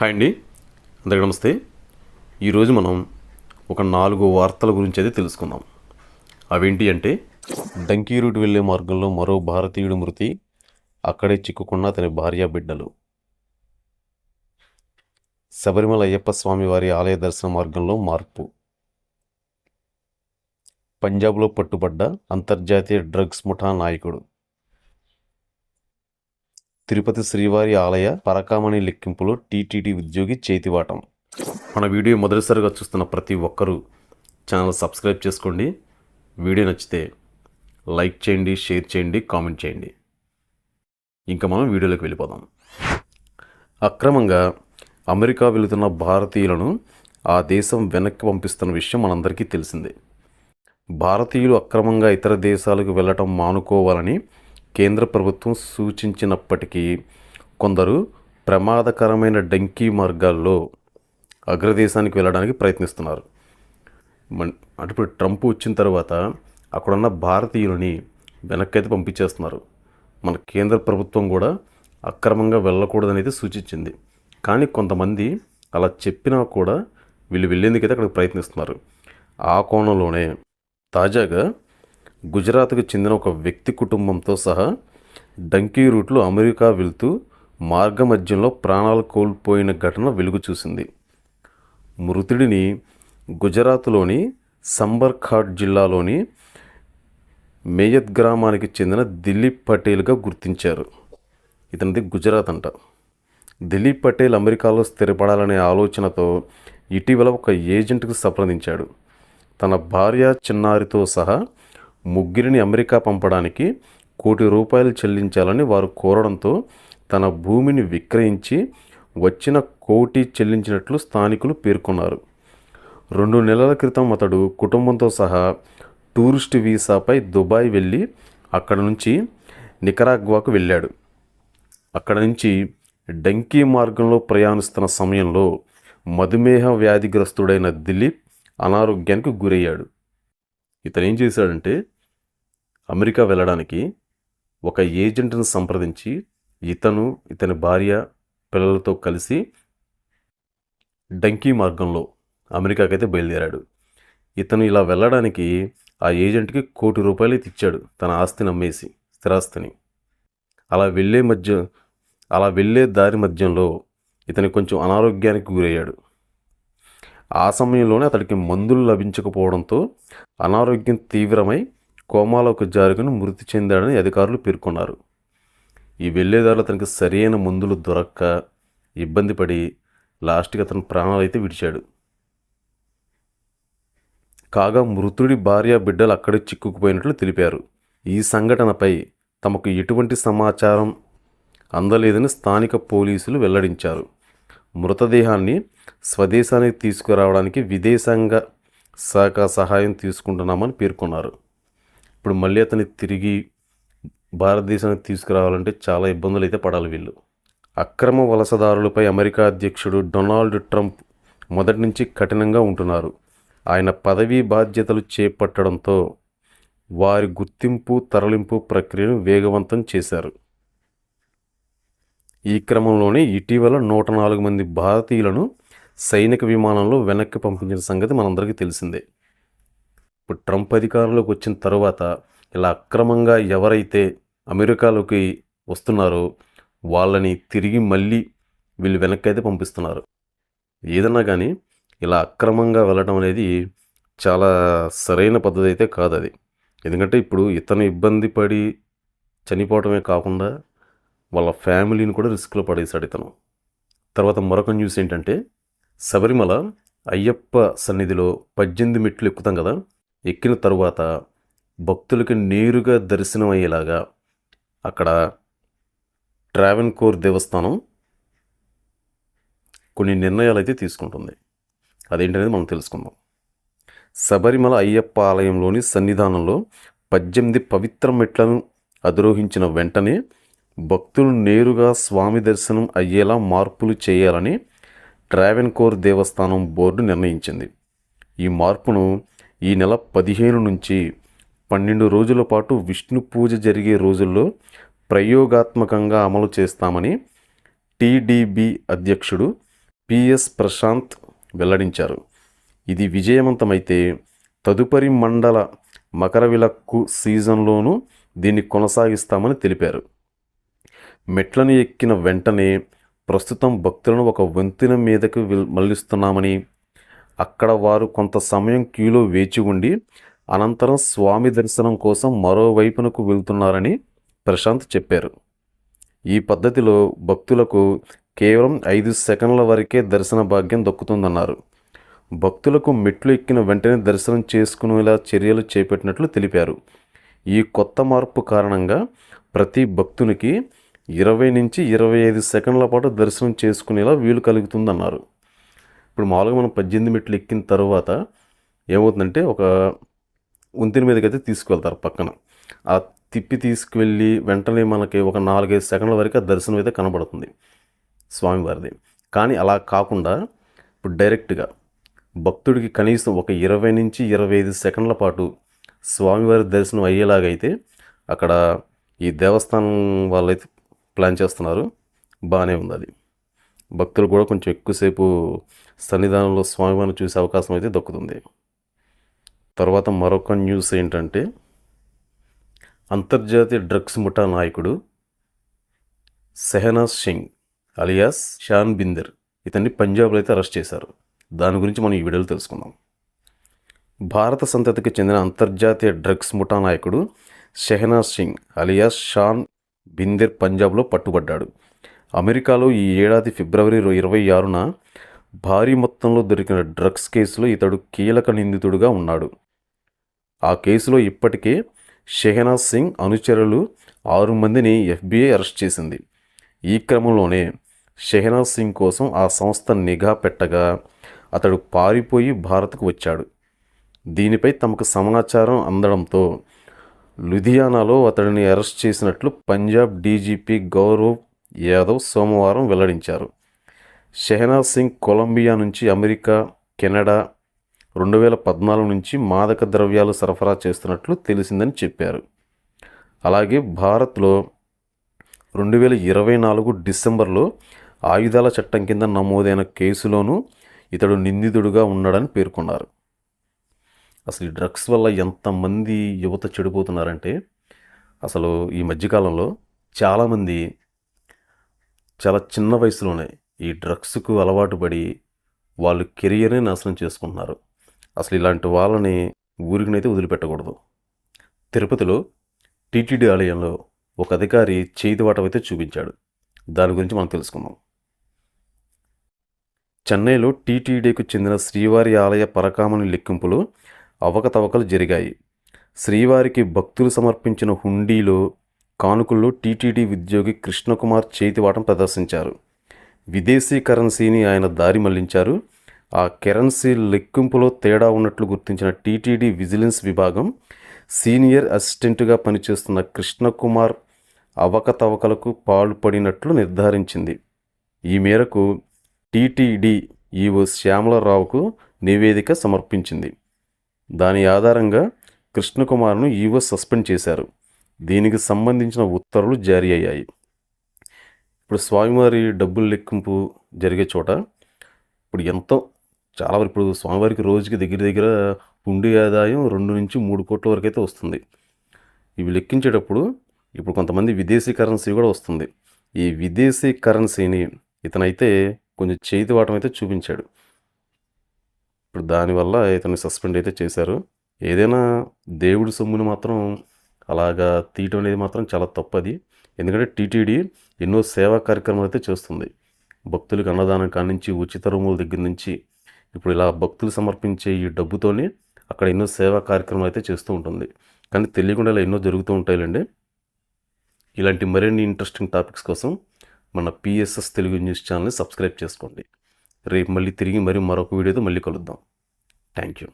Hi అండి, అందరికీ నమస్తే. ఈరోజు మనం ఒక 4 వార్తల గురించి అయితే తెలుసుకుందాం. అవేంటి అంటే, డంకీ రూట్ వెళ్లే మార్గంలో మరో భారతీయుడి మృతి, అక్కడే చిక్కుకున్న అతని భార్య బిడ్డలు, శబరిమల అయ్యప్ప స్వామి వారి ఆలయ దర్శన మార్గంలో మార్పు, పంజాబ్లో పట్టుబడ్డ అంతర్జాతీయ డ్రగ్స్ ముఠా నాయకుడు, తిరుపతి శ్రీవారి ఆలయ పరకామణి లెక్కింపులో టీటీడీ ఉద్యోగి చేతివాటం. మన వీడియో మొదటిసారిగా చూస్తున్న ప్రతి ఒక్కరూ ఛానల్ సబ్స్క్రైబ్ చేసుకోండి. వీడియో నచ్చితే లైక్ చేయండి, షేర్ చేయండి, కామెంట్ చేయండి. ఇంకా మనం వీడియోలోకి వెళ్ళిపోదాం. అక్రమంగా అమెరికా వెళుతున్న భారతీయులను ఆ దేశం వెనక్కి పంపిస్తున్న విషయం మనందరికీ తెలిసిందే. భారతీయులు అక్రమంగా ఇతర దేశాలకు వెళ్ళటం మానుకోవాలని కేంద్ర ప్రభుత్వం సూచించినప్పటికీ కొందరు ప్రమాదకరమైన డంకీ మార్గాల్లో అగ్రదేశానికి వెళ్ళడానికి ప్రయత్నిస్తున్నారు. అంటే ఇప్పుడు ట్రంప్ వచ్చిన తర్వాత అక్కడున్న భారతీయులని వెనక్కి అయితే పంపించేస్తున్నారు. మన కేంద్ర ప్రభుత్వం కూడా అక్రమంగా వెళ్ళకూడదనేది సూచించింది. కానీ కొంతమంది అలా చెప్పినా కూడా వీళ్ళు వెళ్ళేందుకైతే అక్కడికి ప్రయత్నిస్తున్నారు. ఆ కోణంలోనే తాజాగా గుజరాత్కు చెందిన ఒక వ్యక్తి కుటుంబంతో సహా డంకీ రూట్లో అమెరికా వెళ్తూ మార్గమధ్యంలో ప్రాణాలు కోల్పోయిన ఘటన వెలుగు చూసింది. మృతుడిని గుజరాత్లోని సంబర్ఘాట్ జిల్లాలోని మేయత్ గ్రామానికి చెందిన దిలీప్ పటేల్గా గుర్తించారు. ఇతనిది గుజరాత్ అంట. దిలీప్ పటేల్ అమెరికాలో స్థిరపడాలనే ఆలోచనతో ఇటీవల ఒక ఏజెంట్కు సంప్రదించాడు. తన భార్య చిన్నారితో సహా ముగ్గురిని అమెరికా పంపడానికి ₹1 కోటి చెల్లించాలని వారు కోరడంతో తన భూమిని విక్రయించి వచ్చిన కోటి చెల్లించినట్లు స్థానికులు పేర్కొన్నారు. 2 నెలల క్రితం అతడు కుటుంబంతో సహా టూరిస్ట్ వీసాపై దుబాయ్ వెళ్ళి అక్కడ నుంచి నికరాగ్వాకు వెళ్ళాడు. అక్కడ నుంచి డంకీ మార్గంలో ప్రయాణిస్తున్న సమయంలో మధుమేహ వ్యాధిగ్రస్తుడైన దిలీప్ అనారోగ్యానికి గురయ్యాడు. ఇతను ఏం చేశాడంటే, అమెరికా వెళ్ళడానికి ఒక ఏజెంట్ను సంప్రదించి ఇతని భార్య పిల్లలతో కలిసి డంకీ మార్గంలో అమెరికాకైతే బయలుదేరాడు. ఇతను ఇలా వెళ్ళడానికి ఆ ఏజెంట్కి ₹1 కోటి ఇచ్చాడు, తన ఆస్తిని అమ్మేసి, స్థిరాస్తిని. అలా వెళ్ళే దారి మధ్యంలో ఇతనికి కొంచెం అనారోగ్యానికి గురయ్యాడు. ఆ సమయంలోనే అతడికి మందులు లభించకపోవడంతో అనారోగ్యం తీవ్రమై కోమాలోకి జారుకుని మృతి చెందాడని అధికారులు పేర్కొన్నారు. ఈ వెళ్ళేదారిలో అతనికి సరైన మందులు దొరక్క ఇబ్బంది పడి లాస్ట్కి అతని ప్రాణాలు అయితే విడిచాడు. కాగా మృతుడి భార్య బిడ్డలు అక్కడే చిక్కుకుపోయినట్లు తెలిపారు. ఈ సంఘటనపై తమకు ఎటువంటి సమాచారం అందలేదని స్థానిక పోలీసులు వెల్లడించారు. మృతదేహాన్ని స్వదేశానికి తీసుకురావడానికి విదేశాంగ శాఖ సహాయం తీసుకుంటున్నామని పేర్కొన్నారు. ఇప్పుడు మళ్ళీ అతన్ని తిరిగి భారతదేశానికి తీసుకురావాలంటే చాలా ఇబ్బందులు అయితే పడాలి వీళ్ళు. అక్రమ వలసదారులపై అమెరికా అధ్యక్షుడు డొనాల్డ్ ట్రంప్ మొదటి నుంచి కఠినంగా ఉంటున్నారు. ఆయన పదవీ బాధ్యతలు చేపట్టడంతో వారి గుర్తింపు, తరలింపు ప్రక్రియను వేగవంతం చేశారు. ఈ క్రమంలోనే ఇటీవల 104 మంది భారతీయులను సైనిక విమానంలో వెనక్కి పంపించిన సంగతి మనందరికీ తెలిసిందే. ఇప్పుడు ట్రంప్ అధికారంలోకి వచ్చిన తర్వాత ఇలా అక్రమంగా ఎవరైతే అమెరికాలోకి వస్తున్నారో వాళ్ళని తిరిగి మళ్ళీ వీళ్ళు వెనక్కి అయితే పంపిస్తున్నారు. ఏదన్నా కానీ ఇలా అక్రమంగా వెళ్ళడం అనేది చాలా సరైన పద్ధతి అయితే కాదు అది. ఎందుకంటే ఇప్పుడు ఇతను ఇబ్బంది పడి చనిపోవటమే కాకుండా వాళ్ళ ఫ్యామిలీని కూడా రిస్క్లో పడేశాడు ఇతను. తర్వాత మరొక న్యూస్ ఏంటంటే, శబరిమల అయ్యప్ప సన్నిధిలో 18 మెట్లు ఎక్కుతాం కదా, ఎక్కిన తరువాత భక్తులకి నేరుగా దర్శనం అయ్యేలాగా అక్కడ ట్రావెన్కోర్ దేవస్థానం కొన్ని నిర్ణయాలు అయితే తీసుకుంటుంది. అదేంటనేది మనం తెలుసుకుందాం. శబరిమల అయ్యప్ప ఆలయంలోని సన్నిధానంలో 18 పవిత్ర మెట్లను అధిరోహించిన వెంటనే భక్తులు నేరుగా స్వామి దర్శనం అయ్యేలా మార్పులు చేయాలని ట్రావెన్కోర్ దేవస్థానం బోర్డు నిర్ణయించింది. ఈ మార్పును ఈ నెల 15 నుంచి 12 రోజుల పాటు విష్ణు పూజ జరిగే రోజుల్లో ప్రయోగాత్మకంగా అమలు చేస్తామని టీడీబీ అధ్యక్షుడు పిఎస్ ప్రశాంత్ వెల్లడించారు. ఇది విజయవంతమైతే తదుపరి మండల మకరవిలక్కు సీజన్లోనూ దీన్ని కొనసాగిస్తామని తెలిపారు. మెట్లను ఎక్కిన వెంటనే ప్రస్తుతం భక్తులను ఒక వంతెన మీదకు మళ్లిస్తున్నామని, అక్కడ వారు కొంత సమయం క్యూలో వేచి ఉండి అనంతరం స్వామి దర్శనం కోసం మరోవైపునకు వెళ్తున్నారని ప్రశాంత్ చెప్పారు. ఈ పద్ధతిలో భక్తులకు కేవలం 5 సెకండ్ల వరకే దర్శన భాగ్యం దక్కుతుందన్నారు. భక్తులకు మెట్లు ఎక్కిన వెంటనే దర్శనం చేసుకునేలా చర్యలు చేపట్టినట్లు తెలిపారు. ఈ కొత్త మార్పు కారణంగా ప్రతి భక్తునికి 20 నుంచి 25 సెకండ్ల పాటు దర్శనం చేసుకునేలా వీలు కలుగుతుందన్నారు. ఇప్పుడు మామూలుగా మనం 18 మెట్లు ఎక్కిన తర్వాత ఏమవుతుందంటే ఒక వంతెన మీదకి అయితే తీసుకువెళ్తారు పక్కన. ఆ తిప్పి తీసుకువెళ్ళి వెంటనే మనకి ఒక 4-5 సెకండ్ల వరకు ఆ దర్శనం అయితే కనబడుతుంది స్వామివారిది. కానీ అలా కాకుండా ఇప్పుడు డైరెక్ట్గా భక్తుడికి కనీసం ఒక 20 నుంచి 25 సెకండ్ల పాటు స్వామివారి దర్శనం అయ్యేలాగైతే అక్కడ ఈ దేవస్థానం వాళ్ళైతే ప్లాన్ చేస్తున్నారు. బాగానే ఉంది అది. భక్తులు కూడా కొంచెం ఎక్కువసేపు సన్నిధానంలో స్వామివారిని చూసే అవకాశం అయితే దక్కుతుంది. తర్వాత మరొక న్యూస్ ఏంటంటే, అంతర్జాతీయ డ్రగ్స్ ముఠా నాయకుడు షెహనాజ్ సింగ్ అలియాస్ షాన్ బిందర్ ఇతన్ని పంజాబ్లో అయితే అరెస్ట్ చేశారు. దాని గురించి మనం ఈ వీడియోలో తెలుసుకుందాం. భారత సంతతికి చెందిన అంతర్జాతీయ డ్రగ్స్ ముఠా నాయకుడు షెహనాజ్ సింగ్ అలియాస్ షాన్ బిందర్ పంజాబ్లో పట్టుబడ్డాడు. అమెరికాలో ఈ ఏడాది ఫిబ్రవరి 26న భారీ మొత్తంలో దొరికిన డ్రగ్స్ కేసులో ఇతడు కీలక నిందితుడుగా ఉన్నాడు. ఆ కేసులో ఇప్పటికే షెహనాజ్ సింగ్ అనుచరులు 6 మందిని FBI అరెస్ట్ చేసింది. ఈ క్రమంలోనే షెహనాజ్ సింగ్ కోసం ఆ సంస్థ నిఘా పెట్టగా అతడు పారిపోయి భారత్కు వచ్చాడు. దీనిపై తమకు సమాచారం అందడంతో లుధియానాలో అతడిని అరెస్ట్ చేసినట్లు పంజాబ్ డీజీపీ గౌరవ్ యాదవ్ సోమవారం వెల్లడించారు. షెహనాజ్ సింగ్ కొలంబియా నుంచి అమెరికా, కెనడా 2014 నుంచి మాదక ద్రవ్యాలు సరఫరా చేస్తున్నట్లు తెలిసిందని చెప్పారు. అలాగే భారత్లో 2024 డిసెంబర్లో ఆయుధాల చట్టం కింద నమోదైన కేసులోనూ ఇతడు నిందితుడుగా ఉన్నాడని పేర్కొన్నారు. అసలు ఈ డ్రగ్స్ వల్ల ఎంతమంది యువత చెడిపోతున్నారంటే, అసలు ఈ మధ్యకాలంలో చాలామంది చాలా చిన్న వయసులోనే ఈ డ్రగ్స్కు అలవాటు పడి వాళ్ళు కెరియర్ని నాశనం చేసుకుంటున్నారు. అసలు ఇలాంటి వాళ్ళని ఊరికినైతే వదిలిపెట్టకూడదు. తిరుపతిలో టీటీడీ ఆలయంలో ఒక అధికారి చేతివాటం అయితే చూపించాడు. దాని గురించి మనం తెలుసుకుందాం. చెన్నైలో టీటీడీకి చెందిన శ్రీవారి ఆలయ పరకామణి లెక్కింపులో అవకతవకలు జరిగాయి. శ్రీవారికి భక్తులు సమర్పించిన హుండీలో కానుకల్లో టీటీడీ ఉద్యోగి కృష్ణకుమార్ చేతివాటం ప్రదర్శించారు. విదేశీ కరెన్సీని ఆయన దారి మళ్లించారు. ఆ కరెన్సీ లెక్కింపులో తేడా ఉన్నట్లు గుర్తించిన టీటీడీ విజిలెన్స్ విభాగం సీనియర్ అసిస్టెంట్గా పనిచేస్తున్న కృష్ణకుమార్ అవకతవకలకు పాల్పడినట్లు నిర్ధారించింది. ఈ మేరకు టీటీడీ ఈవో శ్యామలరావుకు నివేదిక సమర్పించింది. దాని ఆధారంగా కృష్ణకుమార్ను ఈవో సస్పెండ్ చేశారు. దీనికి సంబంధించిన ఉత్తర్వులు జారీ అయ్యాయి. ఇప్పుడు స్వామివారి డబ్బుల లెక్కింపు జరిగే చోట ఇప్పుడు చాలా వరకు ఇప్పుడు స్వామివారికి రోజుకి దగ్గర హుండీ ఆదాయం 2 నుంచి 3 కోట్ల వరకు అయితే వస్తుంది. ఇవి లెక్కించేటప్పుడు ఇప్పుడు కొంతమంది విదేశీ కరెన్సీ కూడా వస్తుంది. ఈ విదేశీ కరెన్సీని ఇతనైతే కొంచెం చేతివాటం అయితే చూపించాడు. ఇప్పుడు దానివల్ల ఇతన్ని సస్పెండ్ అయితే చేశారు. ఏదైనా దేవుడి సొమ్ముని మాత్రం అలాగా తీయటం అనేది మాత్రం చాలా తప్పది. ఎందుకంటే టీటీడీ ఎన్నో సేవా కార్యక్రమాలు అయితే చేస్తుంది. భక్తులకు అన్నదానం కానించి ఉచిత రూముల దగ్గర నుంచి ఇప్పుడు ఇలా భక్తులు సమర్పించే ఈ డబ్బుతోనే అక్కడ ఎన్నో సేవా కార్యక్రమాలు అయితే చేస్తూ ఉంటుంది. కానీ తెలియకుండా ఇలా ఎన్నో జరుగుతూ ఉంటాయిలండి. ఇలాంటి మరిన్ని ఇంట్రెస్టింగ్ టాపిక్స్ కోసం మన PSS తెలుగు న్యూస్ ఛానల్ని సబ్స్క్రైబ్ చేసుకోండి. రేపు మళ్ళీ తిరిగి మరొక వీడియోతో మళ్ళీ కలుద్దాం. Thank you.